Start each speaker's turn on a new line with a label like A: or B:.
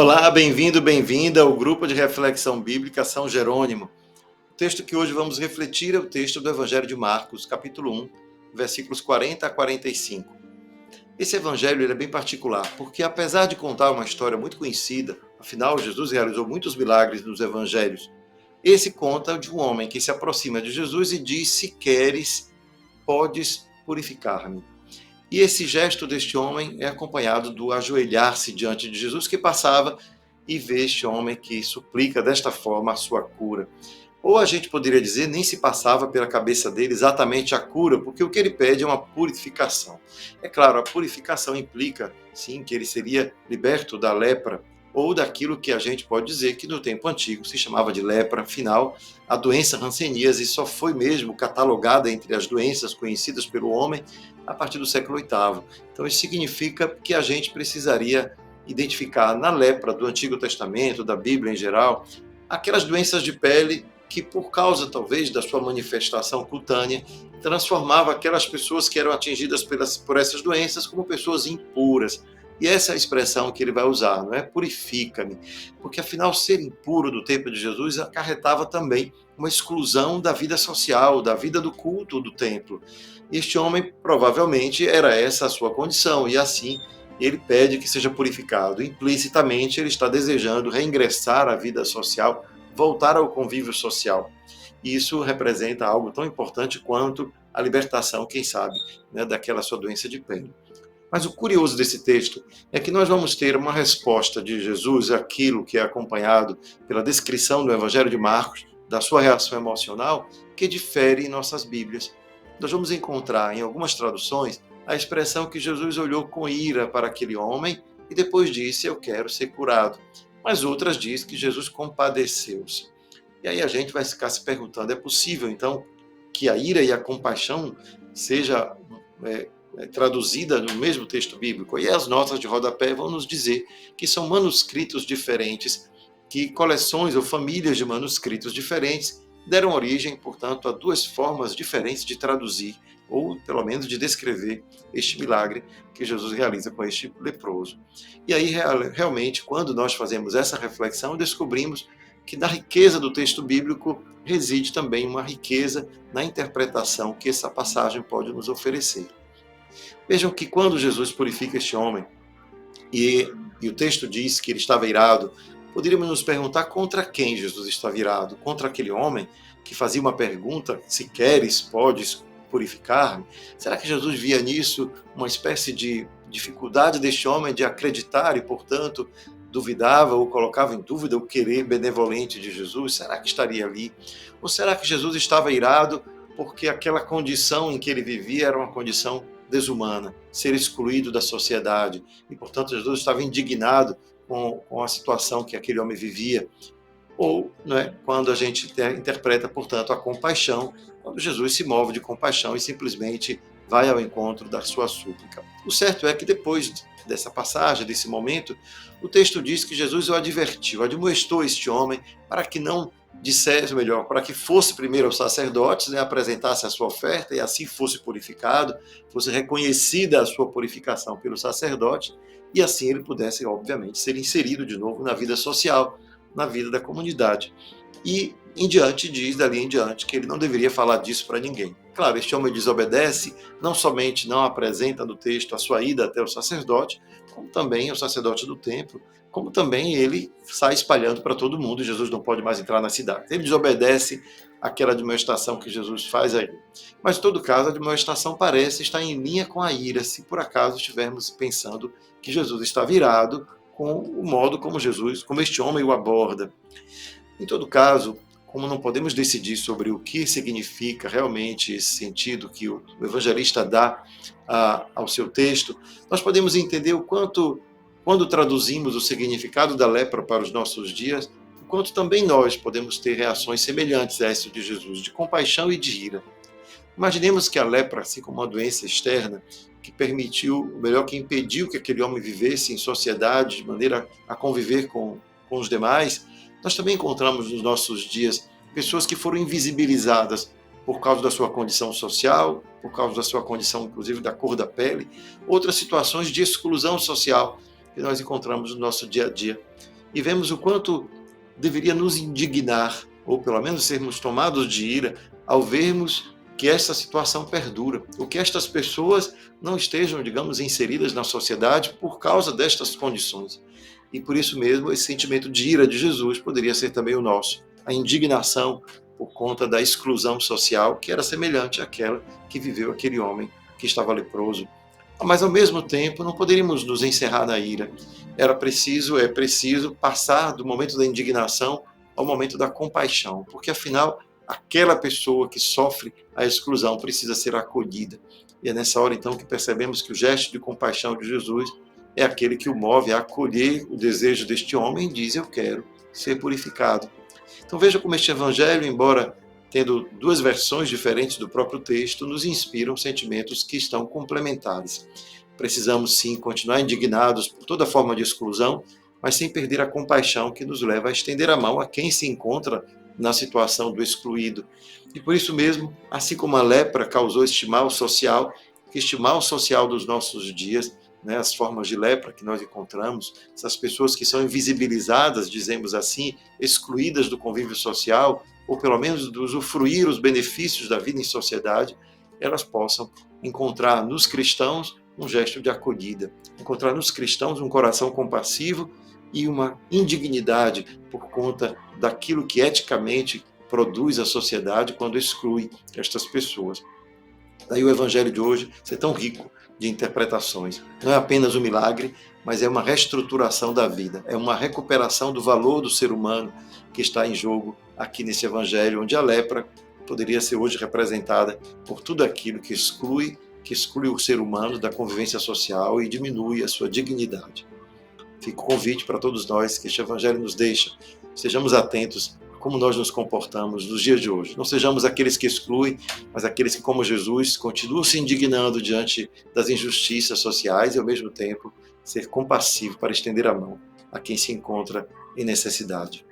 A: Olá, bem-vindo, bem-vinda ao Grupo de Reflexão Bíblica São Jerônimo. O texto que hoje vamos refletir é o texto do Evangelho de Marcos, capítulo 1, versículos 40 a 45. Esse evangelho ele é bem particular, porque apesar de contar uma história muito conhecida, afinal Jesus realizou muitos milagres nos evangelhos, esse conta de um homem que se aproxima de Jesus e diz: se queres, podes purificar-me. E esse gesto deste homem é acompanhado do ajoelhar-se diante de Jesus que passava e vê este homem que suplica desta forma a sua cura. Ou a gente poderia dizer, nem se passava pela cabeça dele exatamente a cura, porque o que ele pede é uma purificação. É claro, a purificação implica, sim, que ele seria liberto da lepra, ou daquilo que a gente pode dizer que no tempo antigo se chamava de lepra. Afinal, a doença hanseníase só foi mesmo catalogada entre as doenças conhecidas pelo homem a partir do século VIII. Então isso significa que a gente precisaria identificar na lepra do Antigo Testamento, da Bíblia em geral, aquelas doenças de pele que, por causa talvez da sua manifestação cutânea, transformava aquelas pessoas que eram atingidas por essas doenças como pessoas impuras. E essa é a expressão que ele vai usar, não é? Purifica-me. Porque, afinal, ser impuro do tempo de Jesus acarretava também uma exclusão da vida social, da vida do culto do templo. Este homem, provavelmente, era essa a sua condição, e assim ele pede que seja purificado. Implicitamente, ele está desejando reingressar à vida social, voltar ao convívio social. E isso representa algo tão importante quanto a libertação, quem sabe, né, daquela sua doença de pele. Mas o curioso desse texto é que nós vamos ter uma resposta de Jesus àquilo que é acompanhado pela descrição do Evangelho de Marcos, da sua reação emocional, que difere em nossas Bíblias. Nós vamos encontrar em algumas traduções a expressão que Jesus olhou com ira para aquele homem e depois disse: eu quero ser curado. Mas outras diz que Jesus compadeceu-se. E aí a gente vai ficar se perguntando, é possível então que a ira e a compaixão seja traduzida no mesmo texto bíblico? E as notas de rodapé vão nos dizer que são manuscritos diferentes, que coleções ou famílias de manuscritos diferentes deram origem, portanto, a duas formas diferentes de traduzir, ou pelo menos de descrever este milagre que Jesus realiza com este leproso. E aí, realmente, quando nós fazemos essa reflexão, descobrimos que na riqueza do texto bíblico reside também uma riqueza na interpretação que essa passagem pode nos oferecer. Vejam que quando Jesus purifica este homem, e o texto diz que ele estava irado, poderíamos nos perguntar contra quem Jesus estava irado? Contra aquele homem que fazia uma pergunta: se queres, podes purificar-me? Será que Jesus via nisso uma espécie de dificuldade deste homem de acreditar e, portanto, duvidava ou colocava em dúvida o querer benevolente de Jesus? Será que estaria ali? Ou será que Jesus estava irado porque aquela condição em que ele vivia era uma condição desumana, ser excluído da sociedade, e, portanto, Jesus estava indignado com a situação que aquele homem vivia? Ou, né, quando a gente interpreta, portanto, a compaixão, quando Jesus se move de compaixão e simplesmente vai ao encontro da sua súplica. O certo é que depois dessa passagem, desse momento, o texto diz que Jesus o advertiu, admoestou este homem para que não dissesse, melhor, para que fosse primeiro aos sacerdotes, né, apresentasse a sua oferta e assim fosse purificado, fosse reconhecida a sua purificação pelo sacerdote, e assim ele pudesse, obviamente, ser inserido de novo na vida social, na vida da comunidade. E em diante diz, dali em diante, que ele não deveria falar disso para ninguém. Claro, este homem desobedece, não somente não apresenta no texto a sua ida até o sacerdote, como também o sacerdote do templo, como também ele sai espalhando para todo mundo, e Jesus não pode mais entrar na cidade. Ele desobedece àquela admoestação que Jesus faz a ele. Mas, em todo caso, a admoestação parece estar em linha com a ira, se por acaso estivermos pensando que Jesus está virado com o modo como este homem o aborda. Em todo caso, como não podemos decidir sobre o que significa realmente esse sentido que o evangelista dá ao seu texto, nós podemos entender o quanto, quando traduzimos o significado da lepra para os nossos dias, o quanto também nós podemos ter reações semelhantes a essa de Jesus, de compaixão e de ira. Imaginemos que a lepra, assim como uma doença externa, que permitiu, ou melhor, que impediu que aquele homem vivesse em sociedade, de maneira a conviver com os demais, nós também encontramos nos nossos dias pessoas que foram invisibilizadas por causa da sua condição social, por causa da sua condição, inclusive, da cor da pele, outras situações de exclusão social que nós encontramos no nosso dia a dia. e vemos o quanto deveria nos indignar, ou pelo menos sermos tomados de ira, ao vermos que esta situação perdura, ou que estas pessoas não estejam, digamos, inseridas na sociedade por causa destas condições. E por isso mesmo, esse sentimento de ira de Jesus poderia ser também o nosso, a indignação por conta da exclusão social, que era semelhante àquela que viveu aquele homem que estava leproso. Mas ao mesmo tempo, não poderíamos nos encerrar na ira. É preciso passar do momento da indignação ao momento da compaixão, porque afinal, aquela pessoa que sofre a exclusão precisa ser acolhida. E é nessa hora então que percebemos que o gesto de compaixão de Jesus é aquele que o move a acolher o desejo deste homem e diz: eu quero ser purificado. Então veja como este evangelho, embora tendo duas versões diferentes do próprio texto, nos inspiram sentimentos que estão complementares. Precisamos sim continuar indignados por toda forma de exclusão, mas sem perder a compaixão que nos leva a estender a mão a quem se encontra na situação do excluído. E por isso mesmo, assim como a lepra causou este mal social, que este mal social dos nossos dias, as formas de lepra que nós encontramos, essas pessoas que são invisibilizadas, dizemos assim, excluídas do convívio social, ou pelo menos de usufruir os benefícios da vida em sociedade, elas possam encontrar nos cristãos um gesto de acolhida, encontrar nos cristãos um coração compassivo e uma indignidade por conta daquilo que eticamente produz a sociedade quando exclui estas pessoas. Daí o evangelho de hoje ser tão rico de interpretações. Não é apenas um milagre, mas é uma reestruturação da vida, é uma recuperação do valor do ser humano que está em jogo aqui nesse evangelho, onde a lepra poderia ser hoje representada por tudo aquilo que exclui o ser humano da convivência social e diminui a sua dignidade. Fica o convite para todos nós que este evangelho nos deixa. Sejamos atentos a como nós nos comportamos nos dias de hoje. Não sejamos aqueles que excluem, mas aqueles que, como Jesus, continuam se indignando diante das injustiças sociais e, ao mesmo tempo, ser compassivo para estender a mão a quem se encontra em necessidade.